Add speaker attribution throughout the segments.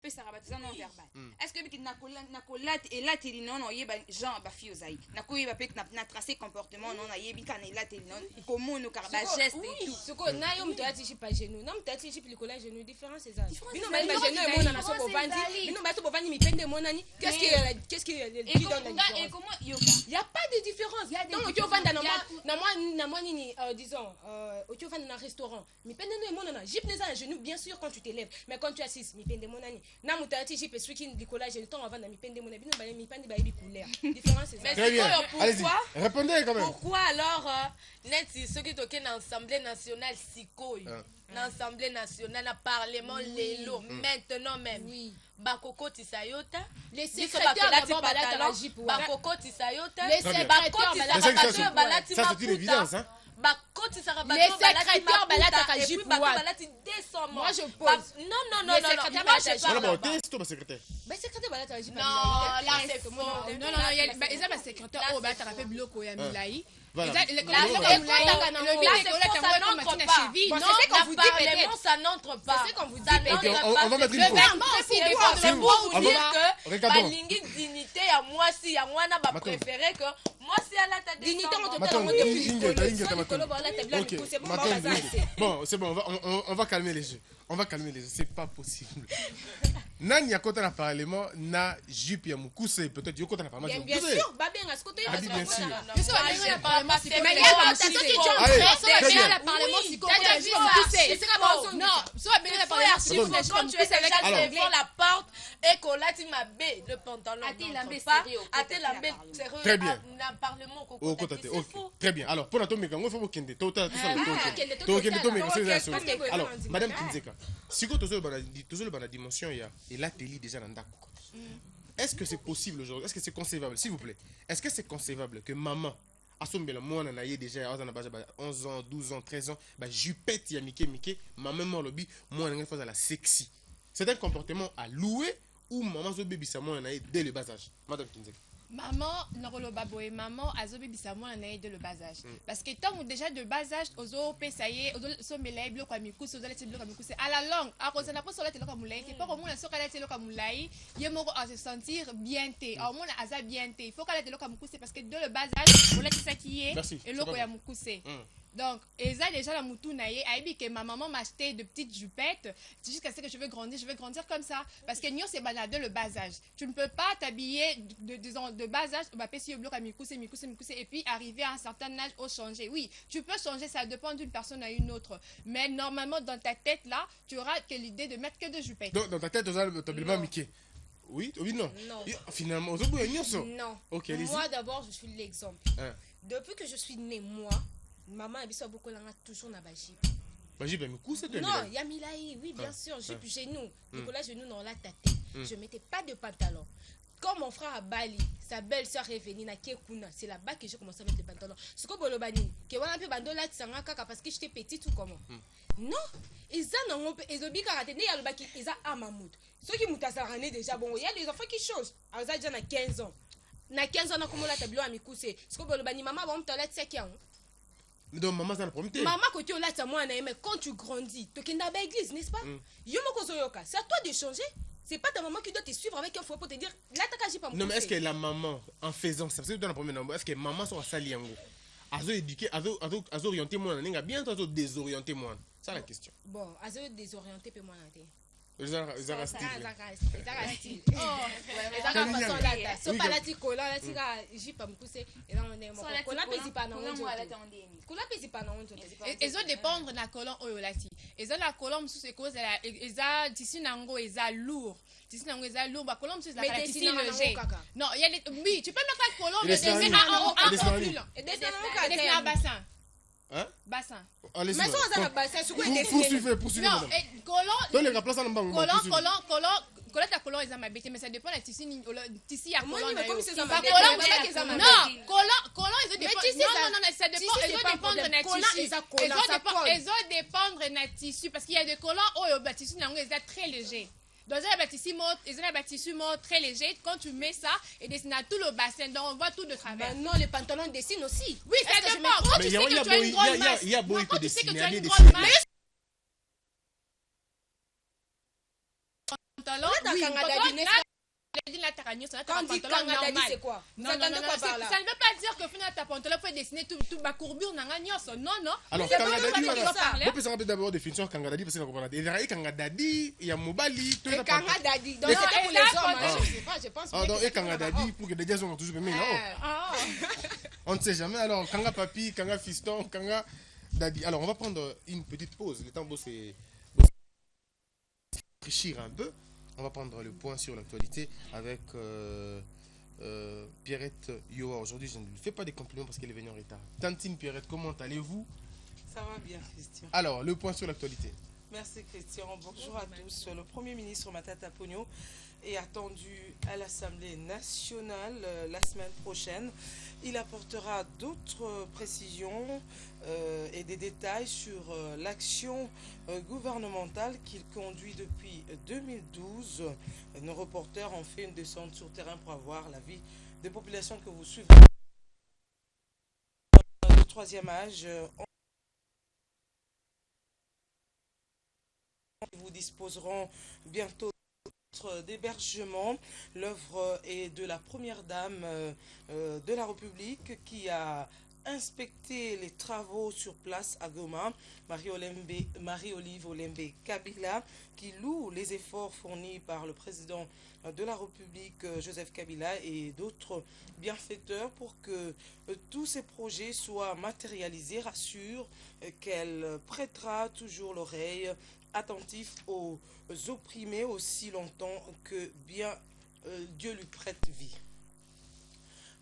Speaker 1: pesa rabatiza non verbal est-ce que biki nakolat elateli non oyeba genre bafi ozai nakoyeba pe na tracer comportement non ayebi kana elateli non komono car ba geste et tout
Speaker 2: soko na yo mutati chi pa genou na mutati chi pliko genou différence c'est ça bino ba genou et mona na so bovandi bino ba to bovandi mipende monani qu'est-ce qui donne la différence
Speaker 1: et comment yoka
Speaker 2: il y a pas de différence donc tu vanda na moi nini disons tu vanda na restaurant mipende no monana jip neza un genou bien sûr quand tu t'élèves mais quand tu assis mipende monani na mutati jip et swiki pliko genou temps avant na mipende monana bino ba mipende ba yebi couleur différence c'est ça
Speaker 3: très bien allez-y
Speaker 4: pourquoi
Speaker 3: répondez quand même
Speaker 4: pourquoi alors net ceux qui toquent dans l'Assemblée nationale sikoy dans l'Assemblée nationale na parlement lelo maintenant même oui bakoko tisayota
Speaker 2: les secrétaires d'abord balata
Speaker 4: bakoko tisayota
Speaker 2: les secrétaires
Speaker 4: balati
Speaker 3: ça c'est une évidence hein
Speaker 4: bakoti sara
Speaker 2: les secrétaires balata
Speaker 4: balati 200
Speaker 2: moi je pose
Speaker 4: non
Speaker 2: les secrétaires balata
Speaker 3: non test toi secrétaire
Speaker 2: mais secrétaire balata
Speaker 4: non là c'est faux
Speaker 1: non ils ont secrétaire au balata rappel bloco ya milai
Speaker 3: voilà
Speaker 4: ça n'entre pas
Speaker 2: c'est qu'on vous dit
Speaker 3: on va mettre une
Speaker 4: c'est pour vous dire que balingi dignité ya moi si ya mwana ba préférer que moi si à la tête
Speaker 2: dignité
Speaker 3: bon c'est bon on va calmer les jeux c'est pas possible nani ya kota na parlement na jupe ya mukuse peut-être yoko na parlement
Speaker 2: bien sûr ba bien ce côté
Speaker 3: bien sûr
Speaker 4: la porte et qu'on l'a dit ma baie le pantalon
Speaker 3: très bien
Speaker 4: parlement
Speaker 3: très bien alors pour notre mécango faut kende alors madame Kinzeka siko tozo bana dimension ya et là teli déjà dans ndako est-ce que c'est possible aujourd'hui est-ce que c'est concevable s'il vous plaît est-ce que c'est concevable que maman asombela mwana na ye déjà azana baja 11 ans 12 ans 13 ans ba jupette ya mike maman mo lobi mwana nga faza la sexy c'est un comportement à louer ou maman zo bebisa mwana na ye dès le bas âge madame Kinzeka
Speaker 1: maman nakoloba boye maman azobebisa mwana na ye de le bas âge parce que tant déjà de bas âge ozopesa ye ozosombela biloko ya mikuse ozoleti biloko ya mikuse à la longue akozala mposa oleti eloko ya molai te mpo komona soki aleti eloko ya molai ye moko se sentir bien te aomona aza bien te il faut kaleti eloko ya mokuse parce que de le bas âge oletisaki ye eloko ya mokuse donc eza déjà la mutu na ye ayebi que ma maman m'a acheté de petites jupettes jusqu'à ce que je veux grandir comme ça parce que nyo c'est banal de le bas âge tu ne peux pas t'habiller de bas âge bah pesi yo bloc à mikuse et puis arriver à un certain âge au changer oui tu peux changer ça dépend d'une personne à une autre mais normalement dans ta tête là tu auras que l'idée de mettre que de jupettes
Speaker 3: donc dans ta tête tu as le Mickey oui non finalement
Speaker 2: non
Speaker 3: ok
Speaker 2: moi d'abord je suis l'exemple depuis que je suis née moi maman a beaucoup là toujours na bajipe
Speaker 3: bajipe mais cousse de
Speaker 2: non ya milai oui bien sûr jupe genou Nicolas genou non la tête je mettais pas de pantalon quand mon frère à Bali sa belle-sœur est venue na Kekuna c'est là-bas que j'ai commencé à mettre des pantalons ce que bolobani que wana pe bando la tsanga kaka parce que j'étais petite ou comment non eza na ngompe ezobi karaté ne ya lobaki eza amamout ceux qui mutasarane déjà bon il y a des enfants qui changent aza déjà na 15 ans na 15 ans na komola tablo a mikuse ce que bolobani maman ba mtola tsaki an
Speaker 3: mais donc maman ça le problème
Speaker 2: maman côté là ça moi mais quand tu grandis tu kenda ba église n'est-ce pas yo moko zoyoka c'est à toi de changer c'est pas ta maman qui doit te suivre avec un fouet pour te dire là ta kaji pas
Speaker 3: non mais est-ce que la maman en faisant ça c'est dans la première number est-ce que maman soit sali yango azo éduquer azo orienter moi ninga bien toi azo désorienter moi ça la question
Speaker 2: bon azo désorienter pe moi na te
Speaker 3: Ezara style.
Speaker 2: So palati kola la tika jipa mkuse ela onde mo kola pesi pa na onzo kola pesi pa na onzo
Speaker 1: ezo dépendre na colon oyo lati eza la colon msusu cause la eza tissu nango eza lourd tissu nango eza lourd ba colon msusu la tissu léger non il y a oui tu peux mettre la colon mais c'est un plus long et des bassin
Speaker 3: hein
Speaker 1: bassin
Speaker 3: allez
Speaker 2: mais ça ça bassin sur quoi
Speaker 3: poursuivez
Speaker 1: non colon
Speaker 3: donc les place en bango
Speaker 1: colon ta colon ils ont bêté mais ça dépend la tissu à colon
Speaker 2: non colon
Speaker 1: ils ont non ça dépend ils ont dépendre na tissu parce qu'il y a des collants oh ba tissu nango ils sont très légers. Dans un tissu très léger, quand tu mets ça et dessine tout le bassin, donc on voit tout de travers.
Speaker 2: Non, les pantalons dessinent aussi.
Speaker 1: Oui, ça dépend. Quand tu sais que tu as une grande masse,
Speaker 3: il y a beau que dessiner,
Speaker 1: pantalon,
Speaker 2: Quand
Speaker 1: Oui,
Speaker 2: un Kanga
Speaker 1: papa,
Speaker 2: Dadi, n'est-ce pas?
Speaker 1: Quand
Speaker 2: on dit Kanga Dadi, c'est quoi? Vous
Speaker 1: Non, non,
Speaker 2: attendez
Speaker 1: non,
Speaker 2: quoi
Speaker 1: non,
Speaker 2: par là?
Speaker 1: ça ne veut pas dire que finalement ta pantalon faut dessiner tout ma courbure nanga nyonso. Non, non.
Speaker 3: Alors,
Speaker 1: C'est
Speaker 3: Kanga
Speaker 1: pas
Speaker 3: Dadi,
Speaker 1: comme ça
Speaker 3: voilà.
Speaker 1: qu'on doit parler.
Speaker 3: On peut se rappeler d'abord définition de Kanga Dadi parce que on a des Kanga Dadi, il y a Mobali, tout
Speaker 2: Et
Speaker 3: le
Speaker 2: Kanga Dadi. Donc,
Speaker 1: Non,
Speaker 2: c'était
Speaker 1: et
Speaker 2: pour
Speaker 1: là,
Speaker 2: les hommes.
Speaker 1: quand-
Speaker 2: Je sais pas, je pense.
Speaker 3: Ah, donc, et Kanga Dadi, pour que les gars ont toujours aimé, non?
Speaker 1: Ah.
Speaker 3: On ne sait jamais. Alors, Kanga Papi, Kanga Fiston, Kanga Dadi. Alors, on va prendre une petite pause. Le temps beau, c'est réfléchir un peu. On va prendre le point sur l'actualité avec Pierrette Yoa. Aujourd'hui, je ne lui fais pas des compliments parce qu'elle est venue en retard. Tantine Pierrette, comment allez-vous?
Speaker 5: Ça va bien, Christian.
Speaker 3: Alors, le point sur l'actualité.
Speaker 5: Merci, Christian. Bonjour à tous. Le Premier ministre Matata Ponyo est attendu à l'Assemblée nationale la semaine prochaine. Il apportera d'autres précisions et des détails sur l'action gouvernementale qu'il conduit depuis 2012. Nos reporters ont fait une descente sur terrain pour avoir l'avis des populations que vous suivez. Le troisième âge, vous disposeront bientôt d'hébergement. L'œuvre est de la première dame de la République qui a inspecté les travaux sur place à Goma, Marie-Olive Olembe Kabila, qui loue les efforts fournis par le président de la République, Joseph Kabila, et d'autres bienfaiteurs pour que tous ces projets soient matérialisés, rassure qu'elle prêtera toujours l'oreille attentif aux opprimés aussi longtemps que bien Dieu lui prête vie.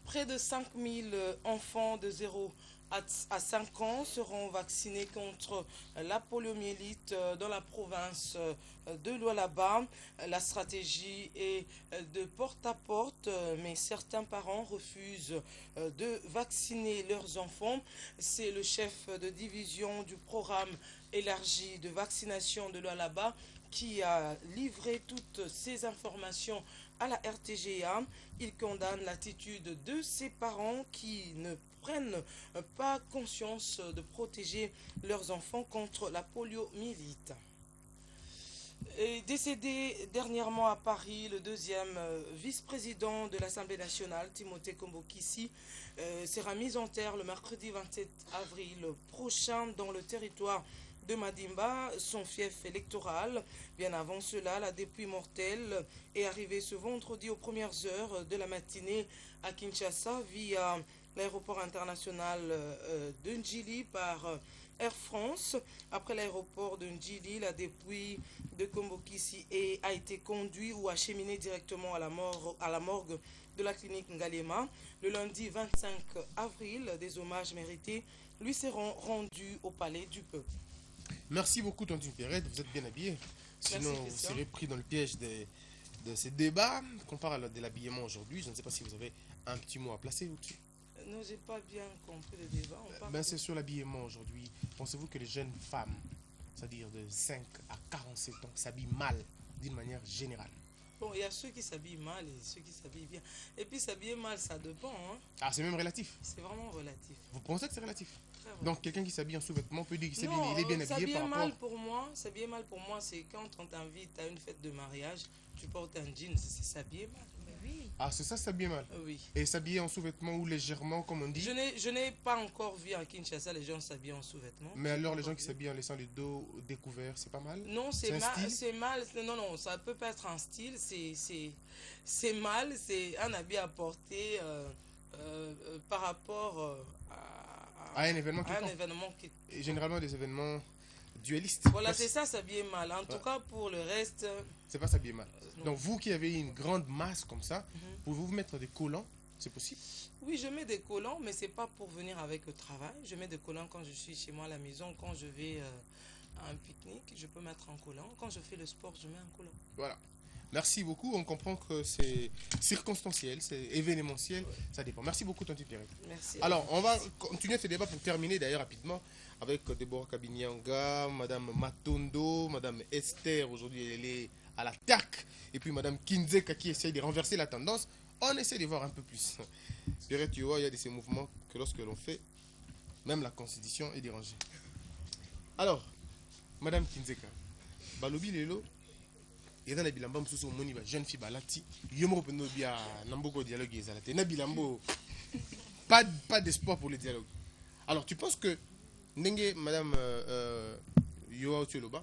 Speaker 5: Près de 5000 enfants de 0 à 5 ans seront vaccinés contre la poliomyélite dans la province de Lualaba. La stratégie est de porte à porte, mais certains parents refusent de vacciner leurs enfants. C'est le chef de division du programme élargi de vaccination de Lualaba qui a livré toutes ces informations à la RTGA. Il condamne l'attitude de ses parents qui ne prennent pas conscience de protéger leurs enfants contre la poliomyélite. Décédé dernièrement à Paris, le deuxième vice-président de l'Assemblée nationale, Timothée Kombokissi, sera mis en terre le mercredi 27 avril prochain dans le territoire de Madimba, son fief électoral. Bien avant cela, la dépouille mortelle est arrivée ce vendredi aux premières heures de la matinée à Kinshasa via l'aéroport international de Ndjili par Air France. Après l'aéroport de Ndjili, la dépouille de Kombokissi a été conduite ou acheminée directement à la morgue de la clinique Ngalema. Le lundi 25 avril, des hommages mérités lui seront rendus au palais du peuple.
Speaker 3: Merci beaucoup, Tantine Pierrette. Vous êtes bien habillé. Sinon,
Speaker 5: Merci,
Speaker 3: vous
Speaker 5: Christian.
Speaker 3: serez pris dans le piège de ces débats. Qu'on parle de l'habillement aujourd'hui, je ne sais pas si vous avez un petit mot à placer au-dessus.
Speaker 5: Non, j'ai pas bien compris le débat. On parle
Speaker 3: Ben, c'est sur l'habillement aujourd'hui. Pensez-vous que les jeunes femmes, c'est-à-dire de 5 à 47 ans, s'habillent mal d'une manière générale?
Speaker 5: Bon, il y a ceux qui s'habillent mal et ceux qui s'habillent bien. Et puis s'habiller mal, ça dépend. Hein.
Speaker 3: Ah, c'est même relatif.
Speaker 5: C'est vraiment relatif.
Speaker 3: Vous pensez que c'est relatif?
Speaker 5: Très relatif.
Speaker 3: Donc, quelqu'un qui s'habille en sous-vêtements peut dire qu'il s'habille,
Speaker 5: Non,
Speaker 3: il est bien habillé
Speaker 5: s'habiller
Speaker 3: par
Speaker 5: mal
Speaker 3: rapport...
Speaker 5: pour moi, c'est quand on t'invite à une fête de mariage, tu portes un jean, c'est s'habiller mal.
Speaker 3: Ah, c'est ça, s'habiller mal.
Speaker 5: Oui.
Speaker 3: Et s'habiller en sous-vêtements ou légèrement, comme on dit.
Speaker 5: Je n'ai pas encore vu à Kinshasa les gens s'habiller en sous-vêtements.
Speaker 3: Mais alors, les gens
Speaker 5: Encore
Speaker 3: qui
Speaker 5: vu.
Speaker 3: s'habillent en laissant le dos découvert, c'est pas mal?
Speaker 5: Non,
Speaker 3: C'est un style?
Speaker 5: c'est mal. Non, ça peut pas être un style. C'est mal. C'est un habit à porter par rapport
Speaker 3: À un événement
Speaker 5: à un
Speaker 3: quelconque.
Speaker 5: événement qui.
Speaker 3: Et généralement, des événements dualistes.
Speaker 5: Voilà,
Speaker 3: Parce-
Speaker 5: c'est ça, s'habiller mal. En tout
Speaker 3: Ouais.
Speaker 5: cas, pour le reste.
Speaker 3: C'est pas s'habiller mal.
Speaker 5: Non.
Speaker 3: Donc, vous qui avez une grande masse comme ça,
Speaker 5: Mhm.
Speaker 3: pouvez-vous mettre des collants? C'est possible?
Speaker 5: Oui, je mets des collants, mais c'est pas pour venir avec le travail. Je mets des collants quand je suis chez moi à la maison, quand je vais à un pique-nique, je peux mettre un collant. Quand je fais le sport, je mets un collant.
Speaker 3: Voilà. Merci beaucoup. On comprend que c'est circonstanciel, c'est événementiel. Ça dépend. Merci beaucoup, Tonti Pierre.
Speaker 5: Merci.
Speaker 3: Alors, on va continuer ce débat pour terminer d'ailleurs rapidement avec Deborah Kabinyanga, Madame Matondo, Madame Esther, aujourd'hui elle est à l'attaque, et puis Madame Kinzeka qui essaye de renverser la tendance. On essaie de voir un peu plus. Pierre, tu vois, il y a de ces mouvements que lorsque l'on fait, même la constitution est dérangée. Alors, Madame Kinzeka, Balobi Lelo, et dans la bilamba mususu moni ba jeune fille balati yo moko pendo bia namboko dialogue ezalate na bilambo pas d'espoir pour le dialogue. Alors tu penses que ndenge madame Yoa Otioloba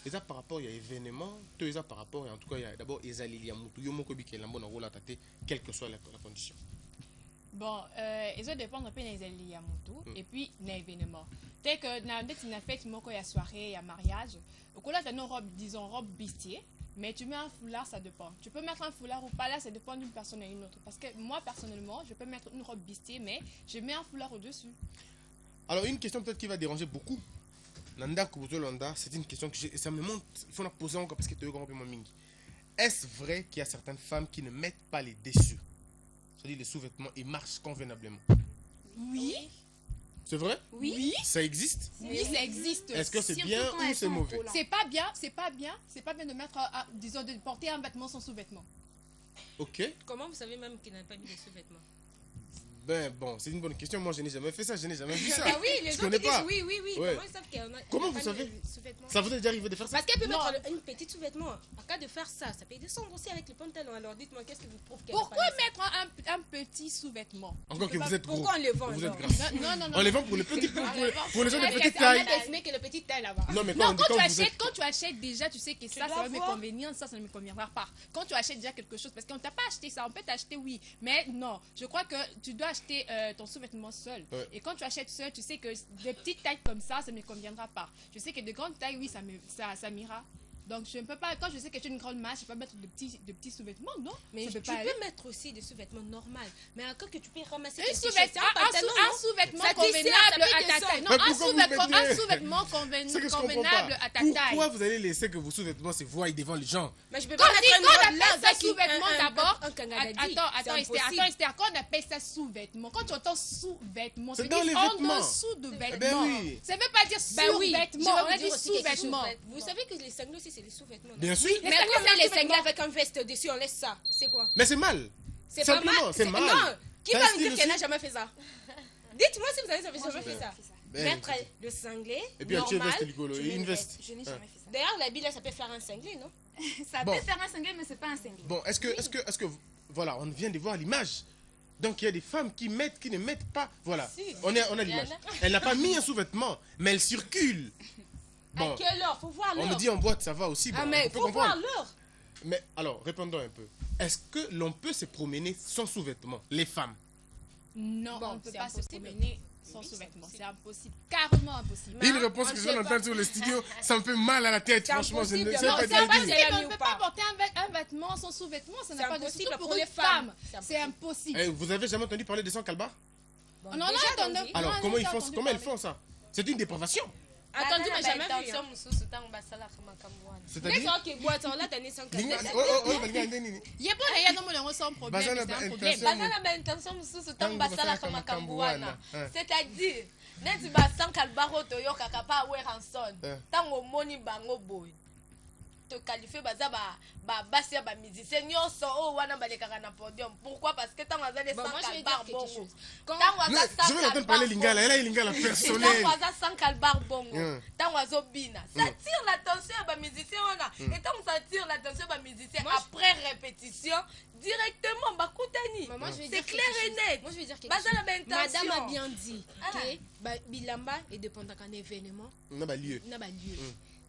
Speaker 3: et ça par rapport il y a événement tout ça par rapport et en tout cas il y a d'abord ezali ya mutu yo moko bikela mbo na rola tate quelle que soit la condition.
Speaker 1: Bon, ils ont dépendre un peu des alliés à Moutou et puis des événements. Tel que dans une fête, il y a soirée, il y a mariage. Au coup là, tu as une robe, disons, robe bistier, mais tu mets un foulard, ça dépend. Tu peux mettre un foulard ou pas, là, ça dépend d'une personne à une autre. Parce que moi, personnellement, je peux mettre une robe bistier, mais je mets un foulard au-dessus.
Speaker 3: Alors, une question peut-être qui va déranger beaucoup. Nanda Kouzolanda, c'est une question que ça me montre, il faut la poser encore parce que tu es complètement mingi. Est-ce vrai qu'il y a certaines femmes qui ne mettent pas les dessus? C'est-à-dire les sous-vêtements, ils marchent convenablement.
Speaker 1: Oui.
Speaker 3: C'est vrai?
Speaker 1: Oui.
Speaker 3: Ça existe?
Speaker 1: Oui, ça existe.
Speaker 3: Est-ce que c'est bien ou c'est mauvais?
Speaker 1: C'est pas bien de mettre, disons, de porter un vêtement sans sous-vêtement.
Speaker 3: Ok.
Speaker 2: Comment vous savez même qu'il n'a pas mis de sous-vêtements?
Speaker 3: Ben bon, c'est une bonne question. Moi, je n'ai jamais fait ça. Je n'ai jamais vu ça.
Speaker 2: Ah oui, les
Speaker 3: je
Speaker 2: gens
Speaker 3: connais
Speaker 2: qui disent
Speaker 3: pas.
Speaker 2: oui.
Speaker 3: Ouais.
Speaker 2: Comment ils savent qu'il y en a?
Speaker 3: Comment vous savez? Ça vous est déjà arrivé de faire ça?
Speaker 2: Parce qu'elle peut
Speaker 1: Non.
Speaker 2: mettre une petite sous-vêtement. En cas de faire ça, ça peut descendre aussi avec le pantalon. Alors dites-moi, qu'est-ce qui vous prouve qu'elle
Speaker 1: Pourquoi
Speaker 2: n'a pas mis ça?
Speaker 1: mettre un petit sous-vêtement?
Speaker 3: Encore que vous êtes gros.
Speaker 2: Pourquoi on les vend
Speaker 3: Vous êtes
Speaker 2: alors?
Speaker 3: grâce.
Speaker 1: Non.
Speaker 3: On les vend pour les petits, pour les gens de
Speaker 1: Ouais,
Speaker 3: petite
Speaker 1: c'est
Speaker 3: taille.
Speaker 2: On a dessiné que le petit taille là-bas.
Speaker 3: Non, mais
Speaker 1: Non,
Speaker 3: quand vous êtes...
Speaker 1: quand tu achètes déjà, tu sais que ça
Speaker 2: dois
Speaker 1: va me
Speaker 2: voir.
Speaker 1: convenir, ça ne me conviendra pas. Quand tu achètes déjà quelque chose, parce qu'on ne t'a pas acheté ça, on peut t'acheter, oui, mais non. Je crois que tu dois acheter ton sous-vêtement seul.
Speaker 3: Ouais.
Speaker 1: Et quand tu achètes seul, tu sais que des petites tailles comme ça ne me conviendra pas. Je sais que de grandes tailles, oui, ça m'ira. Donc, je ne peux pas, quand je sais que j'ai une grande masse, je ne peux pas mettre de petits sous-vêtements, non.
Speaker 2: Mais
Speaker 1: ça
Speaker 2: tu
Speaker 1: peut pas aller.
Speaker 2: peux mettre aussi des sous-vêtements normaux. Mais encore que tu peux ramasser
Speaker 1: Un
Speaker 2: tes t-shirts,
Speaker 1: sous-vêtement,
Speaker 2: c'est un pantalon,
Speaker 1: un
Speaker 2: non?
Speaker 1: sous-vêtement
Speaker 2: Ça dessert,
Speaker 1: convenable
Speaker 2: ça peut
Speaker 1: à ta taille. Non,
Speaker 3: Mais
Speaker 1: un
Speaker 3: pourquoi vous
Speaker 1: sous-vêtement
Speaker 3: mettez- C'est que je comprends
Speaker 1: convenable
Speaker 3: pas.
Speaker 1: à ta taille.
Speaker 3: Pourquoi vous allez laisser que vos sous-vêtements se voient devant les gens?
Speaker 2: Mais je peux
Speaker 1: Quand
Speaker 2: pas mettre
Speaker 1: on
Speaker 2: un
Speaker 1: appelle ça
Speaker 2: qui-
Speaker 1: sous-vêtement d'abord,
Speaker 2: un kangadadi.
Speaker 1: attends, Esther, quand on appelle ça sous-vêtement, quand tu entends sous-vêtement,
Speaker 3: C'est
Speaker 1: c'est
Speaker 3: dans les
Speaker 1: en
Speaker 3: vêtements.
Speaker 1: dessous de
Speaker 3: ben
Speaker 1: vêtements.
Speaker 3: oui.
Speaker 1: Ça ne veut pas dire
Speaker 2: Bah oui,
Speaker 1: sous-vêtement, on a dit
Speaker 2: sous-vêtements.
Speaker 1: sous-vêtements.
Speaker 2: Vous savez que les sanglots aussi, c'est les sous-vêtements. non?
Speaker 3: Bien sûr.
Speaker 2: Mais quand on met les sanglots avec un veste dessus, on laisse ça. C'est quoi?
Speaker 3: Mais c'est mal.
Speaker 2: C'est pas
Speaker 3: Simplement,
Speaker 2: mal.
Speaker 3: c'est mal.
Speaker 2: Non, qui
Speaker 3: C'est un
Speaker 2: va me
Speaker 3: style
Speaker 2: dire qu'elle n'a
Speaker 3: aussi.
Speaker 2: jamais fait ça? Dites-moi si vous avez jamais fait ça.
Speaker 3: Ben,
Speaker 2: Mettre le sanglé,
Speaker 3: Et puis, tu
Speaker 2: normal,
Speaker 3: veste ligolo.
Speaker 2: tu
Speaker 3: Et
Speaker 2: mets
Speaker 3: une
Speaker 2: le
Speaker 3: veste.
Speaker 6: Je n'ai jamais fait ça.
Speaker 2: D'ailleurs, la bille, là, ça peut faire un sanglé, non?
Speaker 6: Ça
Speaker 3: Bon.
Speaker 6: peut faire un cinglé, mais c'est pas un cinglé.
Speaker 3: Bon, est-ce que, voilà, on vient de voir l'image. Donc il y a des femmes qui mettent, qui ne mettent pas. Voilà,
Speaker 4: Si.
Speaker 3: on a l'image. Elle n'a pas mis un sous-vêtement, mais elle circule. Bon,
Speaker 2: À quelle heure? Faut voir
Speaker 3: on
Speaker 2: l'heure.
Speaker 3: me dit en boîte, ça va aussi. Bon,
Speaker 2: Ah, mais
Speaker 3: on peut
Speaker 2: faut voir
Speaker 3: comprendre.
Speaker 2: l'heure.
Speaker 3: Mais alors, répondons un peu. Est-ce que l'on peut se promener sans sous-vêtements, les femmes?
Speaker 1: Non,
Speaker 2: Bon,
Speaker 1: on ne peut
Speaker 2: c'est
Speaker 1: pas se
Speaker 2: impossible.
Speaker 1: promener sans
Speaker 2: Oui, c'est
Speaker 1: sous-vêtements.
Speaker 2: impossible.
Speaker 1: C'est impossible, carrément impossible.
Speaker 3: Une
Speaker 2: Non,
Speaker 3: réponse
Speaker 2: on
Speaker 3: que
Speaker 2: ne
Speaker 3: je viens
Speaker 2: sait
Speaker 3: d'entendre
Speaker 2: pas.
Speaker 3: sur le studio, ça me fait mal à la tête,
Speaker 2: C'est
Speaker 3: franchement, je ne
Speaker 2: impossible.
Speaker 3: sais
Speaker 2: Non,
Speaker 3: pas
Speaker 2: c'est
Speaker 3: dire.
Speaker 2: impossible.
Speaker 1: On
Speaker 2: la
Speaker 1: ne peut
Speaker 2: nuit
Speaker 1: pas
Speaker 2: pas.
Speaker 1: porter un vêtement sans sous-vêtement, ça n'a
Speaker 2: C'est
Speaker 1: pas de
Speaker 2: impossible
Speaker 1: surtout
Speaker 2: pour
Speaker 1: pour
Speaker 2: les
Speaker 1: une
Speaker 2: femmes.
Speaker 1: femme.
Speaker 2: C'est
Speaker 1: C'est impossible.
Speaker 3: Eh, vous avez jamais entendu parler de sans calbar?
Speaker 2: Bon,
Speaker 1: On en a
Speaker 2: déjà
Speaker 1: entendu.
Speaker 2: entendu.
Speaker 3: Alors,
Speaker 1: Non,
Speaker 3: comment
Speaker 1: j'ai
Speaker 3: ils font,
Speaker 1: entendu
Speaker 3: comment elles
Speaker 1: parler.
Speaker 3: font ça? C'est une dépravation.
Speaker 2: Attendu, mais jamais vu.
Speaker 4: intention
Speaker 2: hein.
Speaker 4: mosusu ntango basalaka makambo wana
Speaker 3: C'est-à-dire.
Speaker 2: Laisse-moi que boîte, on l'a donné sans
Speaker 3: Linga-
Speaker 2: casquette.
Speaker 3: balinga ndeni.
Speaker 1: Il y a pas rien dans mon langue sans problème,
Speaker 3: Baza na
Speaker 1: mais c'est un
Speaker 3: ba
Speaker 1: problème.
Speaker 3: intention.
Speaker 4: baza na baintention mosusu
Speaker 3: Ntango
Speaker 4: ntango basalaka
Speaker 3: basalaka
Speaker 4: makambo
Speaker 3: makambo
Speaker 4: wana
Speaker 3: wana.
Speaker 4: c'est-à-dire neti basankalbar oyo toyokaka pa weranson ntango omoni bango boye tokalifie baza basi ya bamusicien nyonso oyo wana balekaka na podium pourquoi parce que ntango aza
Speaker 2: Bon, moi, je vais dire
Speaker 4: sankalbar
Speaker 2: quelque
Speaker 4: bongo
Speaker 2: chose. Quand
Speaker 4: ntango
Speaker 3: Non,
Speaker 4: aza
Speaker 3: je vais l'entendre parler lingala. Elle a lingala personnel.
Speaker 4: ntango aza sankalbar bongo
Speaker 3: Mm.
Speaker 4: ntango azobina ça tire l'attention ya bamusicien wana et ntango ça tire l'attention ya bamusicien
Speaker 2: Moi, je-
Speaker 4: après répétition directement bakutani
Speaker 2: Moi, je vais
Speaker 4: c'est
Speaker 2: dire
Speaker 4: clair
Speaker 2: quelque
Speaker 4: et
Speaker 2: chose.
Speaker 4: net
Speaker 2: Moi, je vais dire quelque
Speaker 4: baza
Speaker 2: chose.
Speaker 4: na baintention
Speaker 2: Madame a bien dit
Speaker 4: Ah.
Speaker 2: que bilamba est dépendant d'un événement,
Speaker 3: On a pas lieu.
Speaker 2: n'a pas lieu.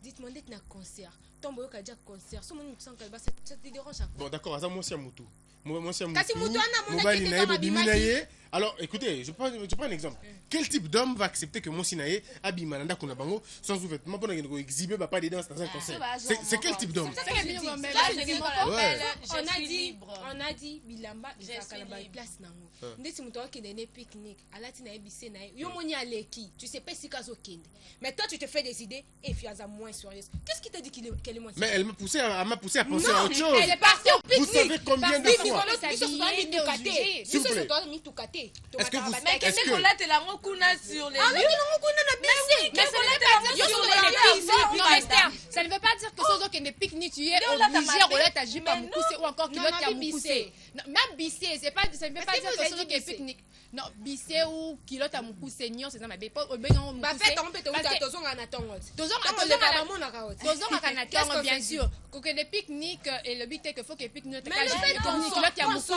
Speaker 2: Dites-moi, d'être un concert. Tombe au Kadia concert. Si on sent que ça te dérange à quoi?
Speaker 3: Bon, d'accord, ça, moi, c'est un moutou. Moi, c'est un
Speaker 2: Kasi
Speaker 3: moutou.
Speaker 2: moutou, ana, mon
Speaker 3: Mobali
Speaker 2: aki,
Speaker 3: naye,
Speaker 2: t'es
Speaker 3: bobi
Speaker 2: dans ma
Speaker 3: minaye. Alors, écoutez, je prends un exemple. Quel type d'homme va accepter que mon sinaye abimananda kunabango sans sous-vêtements pendant qu'il exhibe pas des danses dans un concert? C'est quel type d'homme?
Speaker 1: Ça, c'est bien, mais
Speaker 4: Là,
Speaker 1: là,
Speaker 4: je
Speaker 1: c'est
Speaker 4: dis
Speaker 1: bien.
Speaker 4: qu'on appelle
Speaker 3: Ouais.
Speaker 4: je
Speaker 2: On a
Speaker 4: suis
Speaker 2: dit,
Speaker 4: libre.
Speaker 2: on a dit bilamba
Speaker 4: Je
Speaker 2: ezalaka
Speaker 4: suis
Speaker 2: na
Speaker 4: libre.
Speaker 2: place nango ndeti moto akende ne pique-nique alati na ye bise na ye yo moni aleki tu sais pas esika azokende mais toi tu te fais des idées et puis aza moins sérieuse. Qu'est-ce qui t'a dit qu'elle est moins
Speaker 3: Mais
Speaker 2: sérieuse?
Speaker 3: elle m'a poussé à penser à
Speaker 2: Non,
Speaker 3: autre chose.
Speaker 2: elle est partie au
Speaker 3: Vous
Speaker 2: pique-nique.
Speaker 3: savez combien de
Speaker 1: Parce que
Speaker 3: fois?
Speaker 1: Nicolas s'habillait, il est obligé.
Speaker 3: S'il vous plaît.
Speaker 2: Est-ce
Speaker 3: que vous-
Speaker 4: Mais
Speaker 3: Est-ce
Speaker 4: kende
Speaker 3: que-
Speaker 4: kolatelango kuna sur les
Speaker 2: Ah,
Speaker 4: lieux.
Speaker 1: Mais ça ne veut pas dire que
Speaker 2: Yo,
Speaker 1: ce
Speaker 2: yo,
Speaker 1: sont
Speaker 2: yo,
Speaker 1: des
Speaker 2: yo,
Speaker 1: pique-niques.
Speaker 2: yo,
Speaker 1: Non,
Speaker 2: yo,
Speaker 1: Esther, ça ne veut pas dire que ce sont des pique-niques, tu es
Speaker 4: Yo, là, t'as
Speaker 1: obligé
Speaker 4: ma
Speaker 1: de rouler
Speaker 4: tête.
Speaker 1: ta jupe
Speaker 4: Mais
Speaker 1: à Moukousé ou encore
Speaker 2: Non,
Speaker 1: culotte
Speaker 2: non,
Speaker 1: à
Speaker 2: mais
Speaker 1: Moukousé.
Speaker 2: bissé.
Speaker 1: Non, même bissé, c'est pas, ça ne veut pas
Speaker 2: que
Speaker 1: dire
Speaker 2: vous
Speaker 1: que
Speaker 2: avez
Speaker 1: ce sont
Speaker 2: dit
Speaker 1: des
Speaker 2: bissé?
Speaker 1: pique-niques. non bise ou kilote ya mokuse nyonso eza mabe po obenga ngo mokuse
Speaker 2: bafete yango mpe touta tozonga na ntongo ti
Speaker 1: tozongaka na ntongo bien sûr kokende pique-nique elobi te ke faut ke pique-nique kilote ya mokuse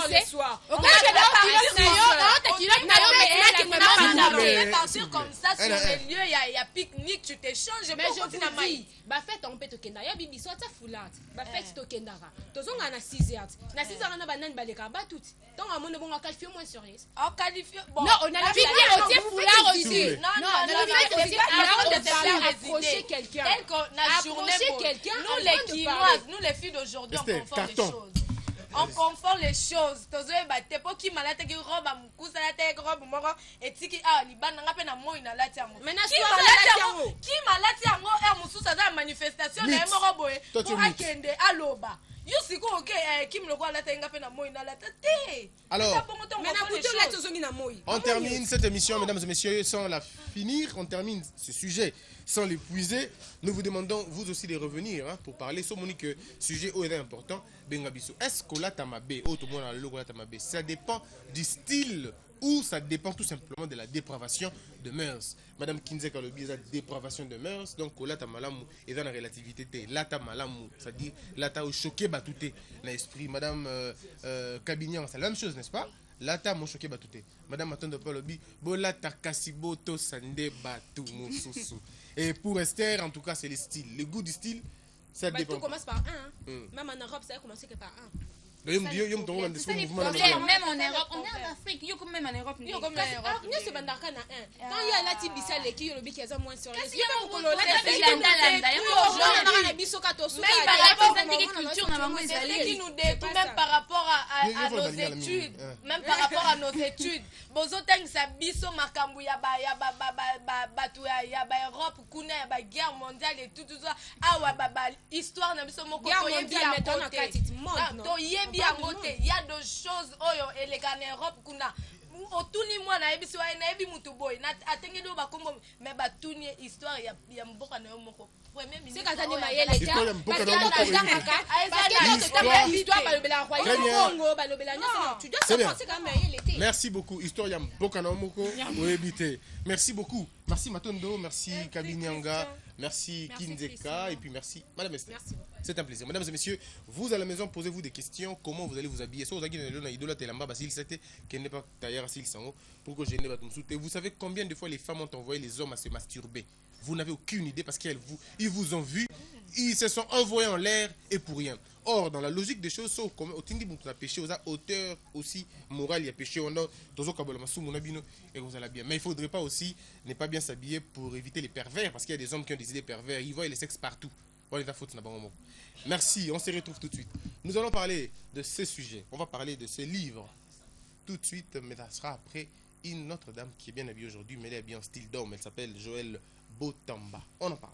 Speaker 4: partir comme ça sur les lieux, il y a pique-nique, tu t'échanges.
Speaker 2: Mais je vous dis, bafete yango mpe tokendaka ya bibiso ata fulante bafete tokendaka tozonga na 6h na 6h wana banani balekaka batuti ntongo amoni bongo qualifié moins sérieuse
Speaker 1: non on a la vie aussi foulard aussi
Speaker 2: approcher quelqu'un
Speaker 4: nous les Quinoises, nous les filles d'aujourd'hui on confond les choses. On confond les choses. Tozoyeba te po ki malata ki robe amukusa la te robe moko etiki libana ngape na moi na lati yango.
Speaker 2: Mais na soir
Speaker 4: ki malati yango mususa za manifestation na moko boye pour akende aloba. Yusiko ki mloko la te ngape na moi na lati te.
Speaker 3: Alors,
Speaker 2: on
Speaker 3: termine cette émission, mesdames et messieurs, sans la finir, on termine ce sujet sans l'épuiser. Nous vous demandons, vous aussi, de revenir pour parler. Ce que sujet est important. Est-ce que ça dépend du style ou ça dépend tout simplement de la dépravation de mœurs? Madame Kinzeka le biais de dépravation de mœurs, donc là ta malamu et dans la relativité là ta malamu, c'est-à-dire là ta choqué batouté dans l'esprit. Madame Kabignan, c'est la même chose, n'est-ce pas? Là ta mon choqué batouté. Madame Matondo Palobi, bola ta kasiboto sande batou mususu. Et pour Esther, en tout cas, c'est le style, le goût du style, ça dépend.
Speaker 2: Tout commence par un. Même en Europe, ça a commencé que par un.
Speaker 6: Même en Europe, on est en Afrique, même en Europe.
Speaker 2: Quand il y a la tibisale qui est le bic, il y a moins sur les
Speaker 4: qui nous détruit même par rapport à nos études. Même par rapport à nos études. Bozoteng sa biso makambu ya batu ya ba Europe kuna ya ba guerre mondiale et tout ça. Awa baba histoire na biso moko to yebi il y a des choses oyo elegane Europe kuna otuni mwana yebiso na yebi mutu boy na atengeli bakombo me batuni histoire ya mboka na yo moko premier ministre c'est kazani mayele
Speaker 3: histoire mboka na moko merci beaucoup histoire ya mboka na moko oyebite merci beaucoup merci Matondo merci Kabinyanga merci Kinzeka et puis merci Madame Esther. C'est un plaisir. Mesdames et messieurs, vous à la maison, posez-vous des questions. Comment vous allez vous habiller? Vous savez combien de fois les femmes ont envoyé les hommes à se masturber? Vous n'avez aucune idée parce qu'ils vous ont vu, ils se sont envoyés en l'air et pour rien. Or, dans la logique des choses, péché aux auteurs aussi moral, il y a péché au nord, et vous allez bien. Mais il ne faudrait pas aussi ne pas bien s'habiller pour éviter les pervers parce qu'il y a des hommes qui ont des idées pervers, ils voient les sexes partout. Merci, on se retrouve tout de suite. Nous allons parler de ce sujet, on va parler de ce livre tout de suite, mais ça sera après une autre dame qui est bien habillée aujourd'hui, mais elle est bien en style d'homme, elle s'appelle Joël Botamba. On en parle.